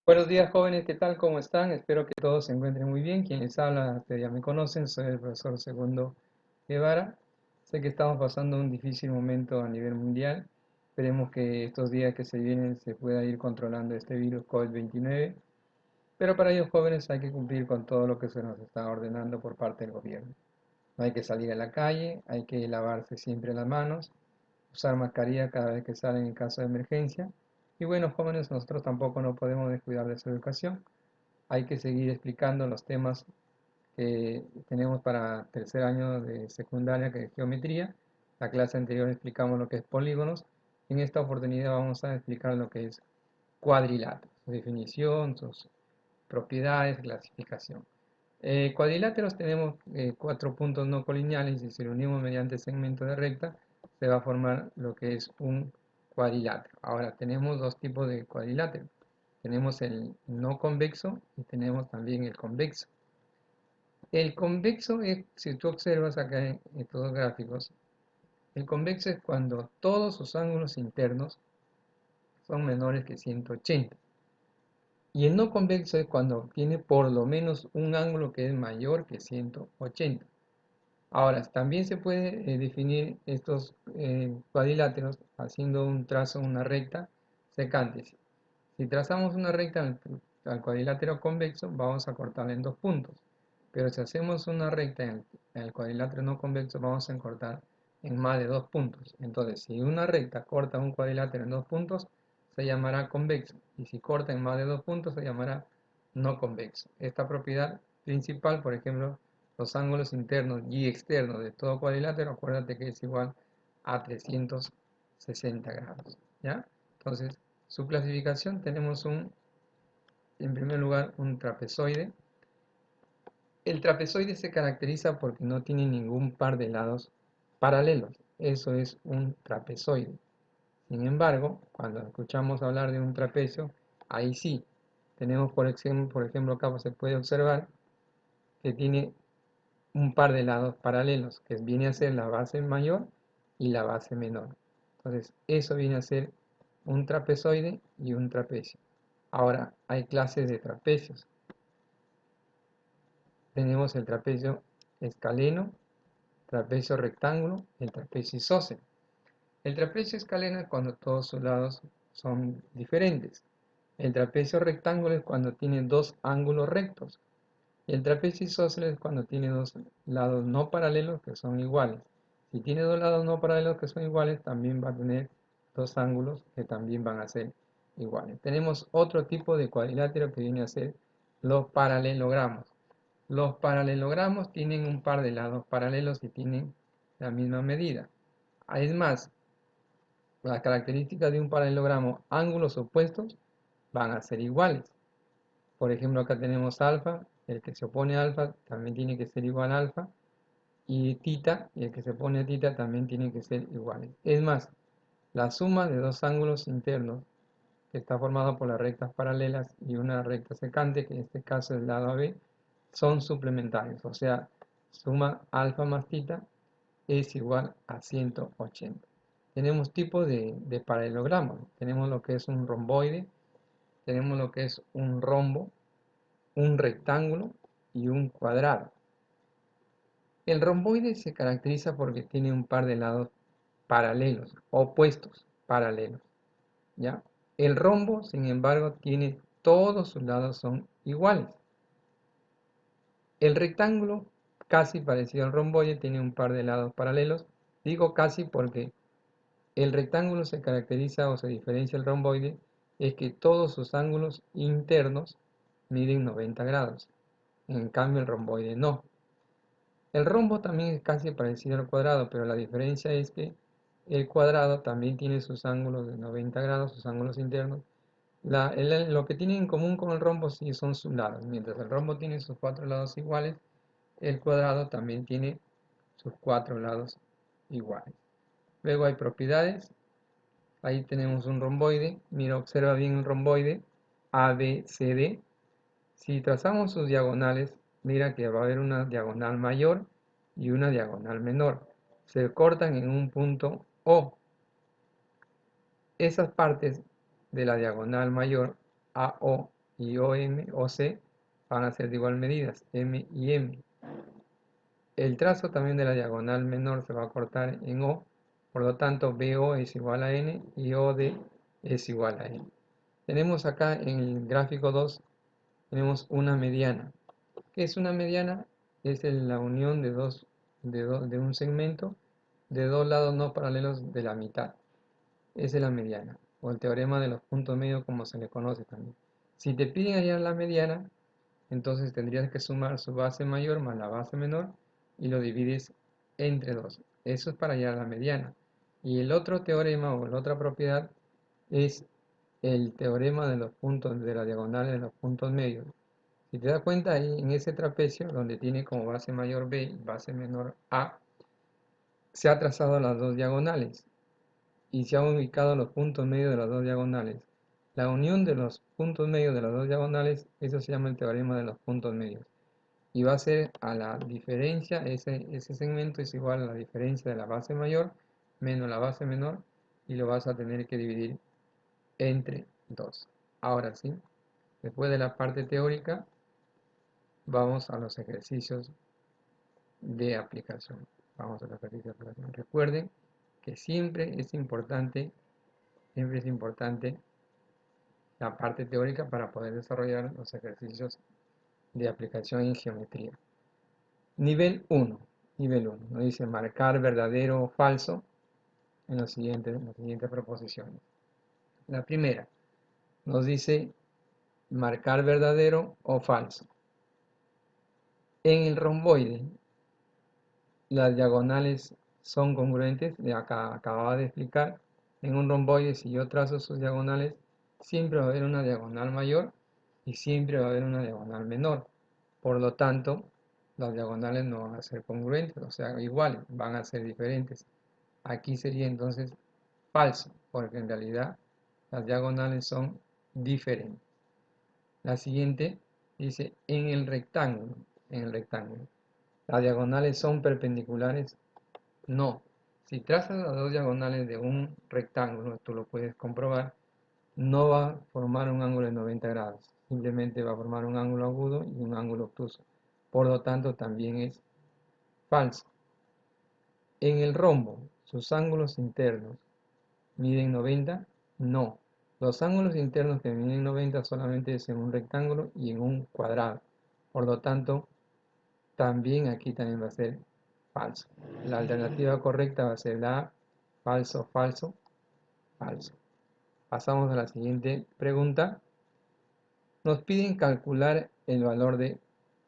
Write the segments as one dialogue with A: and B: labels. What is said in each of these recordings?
A: Buenos días, jóvenes, ¿qué tal? ¿Cómo están? Espero que todos se encuentren muy bien. Quien les habla, ustedes ya me conocen, soy el profesor Segundo Guevara. Sé que estamos pasando un difícil momento a nivel mundial. Esperemos que estos días que se vienen se pueda ir controlando este virus COVID-19. Pero para ellos jóvenes hay que cumplir con todo lo que se nos está ordenando por parte del gobierno. No hay que salir a la calle, hay que lavarse siempre las manos, usar mascarilla cada vez que salen en caso de emergencia. Y bueno, jóvenes, nosotros tampoco no podemos descuidar de su educación. Hay que seguir explicando los temas que tenemos para tercer año de secundaria, que es geometría. La clase anterior explicamos lo que es polígonos. En esta oportunidad vamos a explicar lo que es cuadrilátero, su definición, sus propiedades, clasificación. Cuadriláteros tenemos cuatro puntos no colineales y si lo unimos mediante segmento de recta se va a formar lo que es un cuadrilátero. Ahora tenemos dos tipos de cuadriláteros. Tenemos el no convexo y tenemos también el convexo. El convexo es, si tú observas acá en estos gráficos, el convexo es cuando todos sus ángulos internos son menores que 180. Y el no convexo es cuando tiene por lo menos un ángulo que es mayor que 180. Ahora, también se puede definir estos cuadriláteros haciendo un trazo, una recta secante. Si trazamos una recta al cuadrilátero convexo, vamos a cortarla en dos puntos. Pero si hacemos una recta en el cuadrilátero no convexo, vamos a cortar en más de dos puntos. Entonces, si una recta corta un cuadrilátero en dos puntos, se llamará convexo. Y si corta en más de dos puntos, se llamará no convexo. Esta propiedad principal, por ejemplo, los ángulos internos y externos de todo cuadrilátero, acuérdate que es igual a 360 grados. ¿Ya? Entonces, su clasificación tenemos en primer lugar, un trapezoide. El trapezoide se caracteriza porque no tiene ningún par de lados paralelos. Eso es un trapezoide. Sin embargo, cuando escuchamos hablar de un trapecio, ahí sí. Tenemos, por ejemplo, acá se puede observar que tiene un par de lados paralelos, que viene a ser la base mayor y la base menor. Entonces, eso viene a ser un trapezoide y un trapecio. Ahora, hay clases de trapecios. Tenemos el trapecio escaleno, trapecio rectángulo, el trapecio isósceles. El trapecio escaleno es cuando todos sus lados son diferentes. El trapecio rectángulo es cuando tiene dos ángulos rectos. Y el trapecio isósceles es cuando tiene dos lados no paralelos que son iguales. Si tiene dos lados no paralelos que son iguales, también va a tener dos ángulos que también van a ser iguales. Tenemos otro tipo de cuadrilátero que viene a ser los paralelogramos. Los paralelogramos tienen un par de lados paralelos y tienen la misma medida. Es más, las características de un paralelogramo, ángulos opuestos, van a ser iguales. Por ejemplo, acá tenemos alfa, el que se opone a alfa también tiene que ser igual a alfa, y tita, y el que se opone a tita también tiene que ser iguales. Es más, la suma de dos ángulos internos, que está formado por las rectas paralelas y una recta secante, que en este caso es el lado AB, son suplementarios, o sea, suma alfa más tita es igual a 180. Tenemos tipos de paralelogramas. Tenemos lo que es un romboide, tenemos lo que es un rombo, un rectángulo y un cuadrado. El romboide se caracteriza porque tiene un par de lados paralelos, opuestos, paralelos. ¿Ya? El rombo, sin embargo, tiene todos sus lados son iguales. El rectángulo, casi parecido al romboide, tiene un par de lados paralelos. Digo casi porque el rectángulo se caracteriza o se diferencia del romboide es que todos sus ángulos internos miden 90 grados. En cambio el romboide no. El rombo también es casi parecido al cuadrado, pero la diferencia es que el cuadrado también tiene sus ángulos de 90 grados, sus ángulos internos. Lo que tiene en común con el rombo sí son sus lados. Mientras el rombo tiene sus cuatro lados iguales, el cuadrado también tiene sus cuatro lados iguales. Luego hay propiedades. Ahí tenemos un romboide. Mira, observa bien el romboide. ABCD. Si trazamos sus diagonales, mira que va a haber una diagonal mayor y una diagonal menor. Se cortan en un punto O. Esas partes de la diagonal mayor AO y OM, OC van a ser de igual medidas, M y M. El trazo también de la diagonal menor se va a cortar en O, por lo tanto BO es igual a N y OD es igual a N. Tenemos acá en el gráfico 2, tenemos una mediana. ¿Qué es una mediana? Es la unión de un segmento de dos lados no paralelos de la mitad. Esa es la mediana, o el teorema de los puntos medios como se le conoce también. Si te piden hallar la mediana, entonces tendrías que sumar su base mayor más la base menor y lo divides entre 2. Eso es para hallar la mediana. Y el otro teorema o la otra propiedad es el teorema de los puntos de la diagonal de los puntos medios. Si te das cuenta ahí en ese trapecio donde tiene como base mayor B y base menor A, se ha trazado las dos diagonales y se han ubicado los puntos medios de las dos diagonales. La unión de los puntos medios de las dos diagonales, eso se llama el teorema de los puntos medios. Y va a ser a la diferencia, ese segmento es igual a la diferencia de la base mayor menos la base menor, y lo vas a tener que dividir entre 2. Ahora sí, después de la parte teórica, vamos a los ejercicios de aplicación. Vamos a los ejercicios de aplicación. Recuerden que siempre es importante la parte teórica para poder desarrollar los ejercicios de aplicación en geometría. Nivel 1. Nivel 1. Nos dice marcar verdadero o falso en las siguientes proposiciones. La primera nos dice marcar verdadero o falso. En el romboide, las diagonales son congruentes. Acababa de explicar. En un romboide, si yo trazo sus diagonales, siempre va a haber una diagonal mayor y siempre va a haber una diagonal menor. Por lo tanto, las diagonales no van a ser congruentes, o sea, iguales, van a ser diferentes. Aquí sería entonces falso, porque en realidad las diagonales son diferentes. La siguiente dice en el rectángulo. ¿Las diagonales son perpendiculares? No. Si trazas las dos diagonales de un rectángulo, tú lo puedes comprobar, no va a formar un ángulo de 90 grados. Simplemente va a formar un ángulo agudo y un ángulo obtuso. Por lo tanto, también es falso. En el rombo, sus ángulos internos miden 90. No. Los ángulos internos que miden 90 solamente es en un rectángulo y en un cuadrado. Por lo tanto, también aquí también va a ser falso. La alternativa correcta va a ser la A, falso, falso, falso. Pasamos a la siguiente pregunta. Nos piden calcular el valor de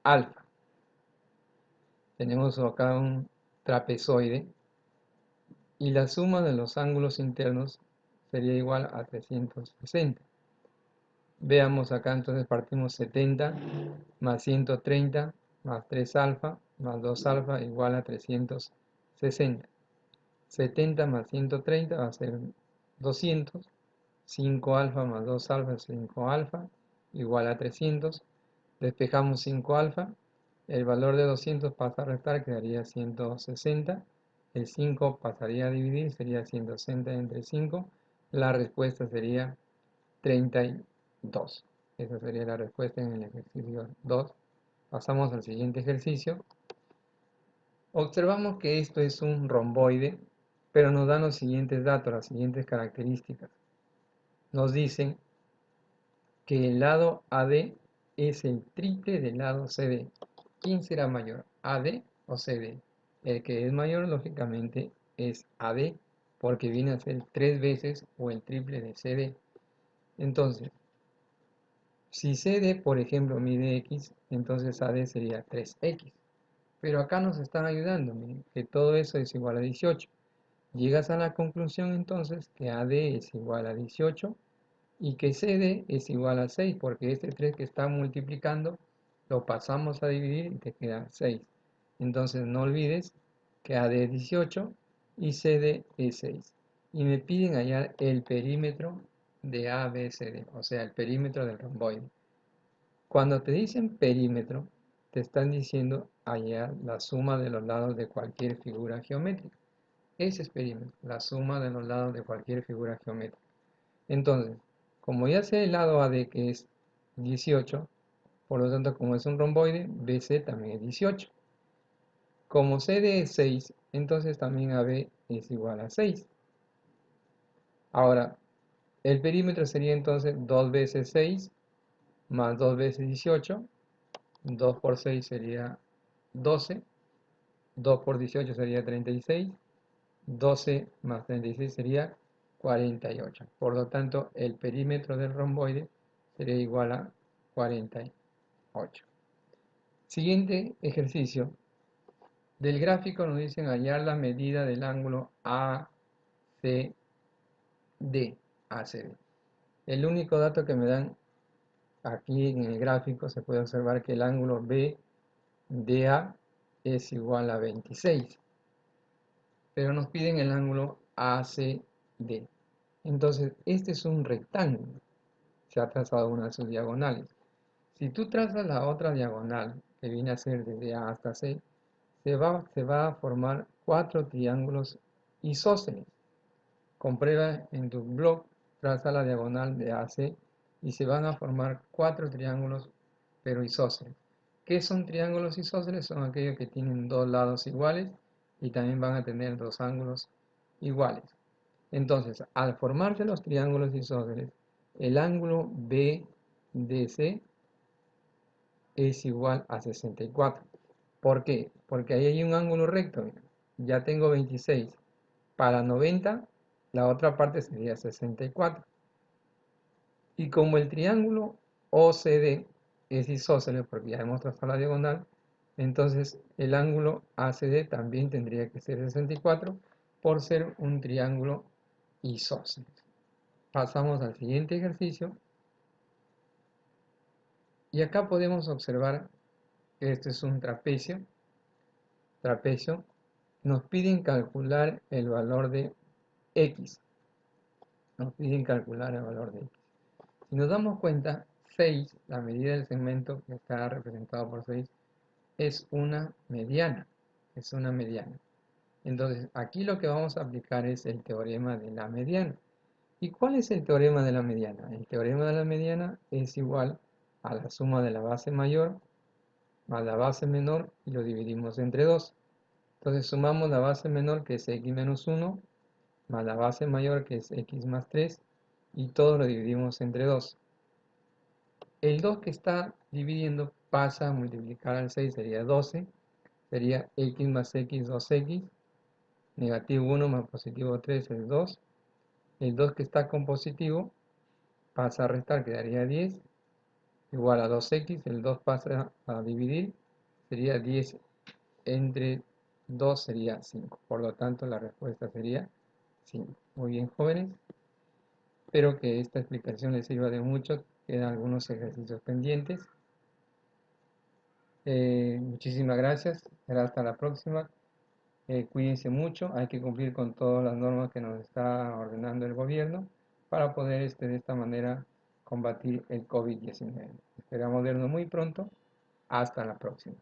A: alfa. Tenemos acá un trapezoide y la suma de los ángulos internos sería igual a 360. Veamos acá, entonces partimos 70 más 130 más 3 alfa más 2 alfa igual a 360. 70 más 130 va a ser 200. 5 alfa más 2 alfa es 5 alfa igual a 300. Despejamos 5 alfa. El valor de 200 pasa a restar, quedaría 160. El 5 pasaría a dividir, sería 160 entre 5. La respuesta sería 32. Esa sería la respuesta en el ejercicio 2. Pasamos al siguiente ejercicio. Observamos que esto es un romboide, pero nos dan los siguientes datos, las siguientes características. Nos dicen que el lado AD es el triple del lado CD. ¿Quién será mayor, AD o CD? El que es mayor, lógicamente, es AD, porque viene a ser 3 veces o el triple de CD. Entonces, si CD, por ejemplo, mide X, entonces AD sería 3X. Pero acá nos están ayudando, miren, que todo eso es igual a 18. Llegas a la conclusión entonces que AD es igual a 18 y que CD es igual a 6, porque este 3 que está multiplicando lo pasamos a dividir y te queda 6. Entonces no olvides que AD es 18 y CD es 6. Y me piden hallar el perímetro de ABCD, o sea, el perímetro del romboide. Cuando te dicen perímetro, te están diciendo hallar la suma de los lados de cualquier figura geométrica. Ese es perímetro, la suma de los lados de cualquier figura geométrica. Entonces, como ya sé el lado AD que es 18. Por lo tanto, como es un romboide, BC también es 18. Como CD es 6, entonces también AB es igual a 6. Ahora, el perímetro sería entonces 2 veces 6 más 2 veces 18. 2 por 6 sería 12. 2 por 18 sería 36. 12 más 36 sería 48. Por lo tanto, el perímetro del romboide sería igual a 48. Siguiente ejercicio. Del gráfico nos dicen hallar la medida del ángulo ACD. ACD. El único dato que me dan aquí en el gráfico se puede observar que el ángulo BDA es igual a 26. Pero nos piden el ángulo ACD. Entonces, este es un rectángulo. Se ha trazado una de sus diagonales. Si tú trazas la otra diagonal, que viene a ser desde A hasta C, se va a formar 4 triángulos isósceles. Comprueba en tu blog, traza la diagonal de AC y se van a formar 4 triángulos, pero isósceles. ¿Qué son triángulos isósceles? Son aquellos que tienen dos lados iguales y también van a tener dos ángulos iguales. Entonces, al formarse los triángulos isósceles, el ángulo BDC es igual a 64. ¿Por qué? Porque ahí hay un ángulo recto. Mira. Ya tengo 26. Para 90, la otra parte sería 64. Y como el triángulo OCD es isósceles, porque ya hemos trazado la diagonal, entonces el ángulo ACD también tendría que ser 64 por ser un triángulo isósceles. Pasamos al siguiente ejercicio. Y acá podemos observar que este es un trapecio. Trapecio. Nos piden calcular el valor de X. Nos piden calcular el valor de X. Si nos damos cuenta, 6, la medida del segmento que está representado por 6, es una mediana. Es una mediana. Entonces, aquí lo que vamos a aplicar es el teorema de la mediana. ¿Y cuál es el teorema de la mediana? El teorema de la mediana es igual a la suma de la base mayor más la base menor y lo dividimos entre 2. Entonces sumamos la base menor, que es x menos 1, más la base mayor, que es x más 3, y todo lo dividimos entre 2. El 2 que está dividiendo pasa a multiplicar al 6, sería 12, sería x más x, 2x, negativo 1 más positivo 3 es 2. El 2 que está con positivo pasa a restar, quedaría 10, igual a 2x, el 2 pasa a dividir, sería 10 entre 2 sería 5. Por lo tanto, la respuesta sería 5. Muy bien, jóvenes. Espero que esta explicación les sirva de mucho. Quedan algunos ejercicios pendientes. Muchísimas gracias. Será hasta la próxima. Cuídense mucho. Hay que cumplir con todas las normas que nos está ordenando el gobierno para poder de esta manera combatir el COVID-19. Esperamos vernos muy pronto. Hasta la próxima.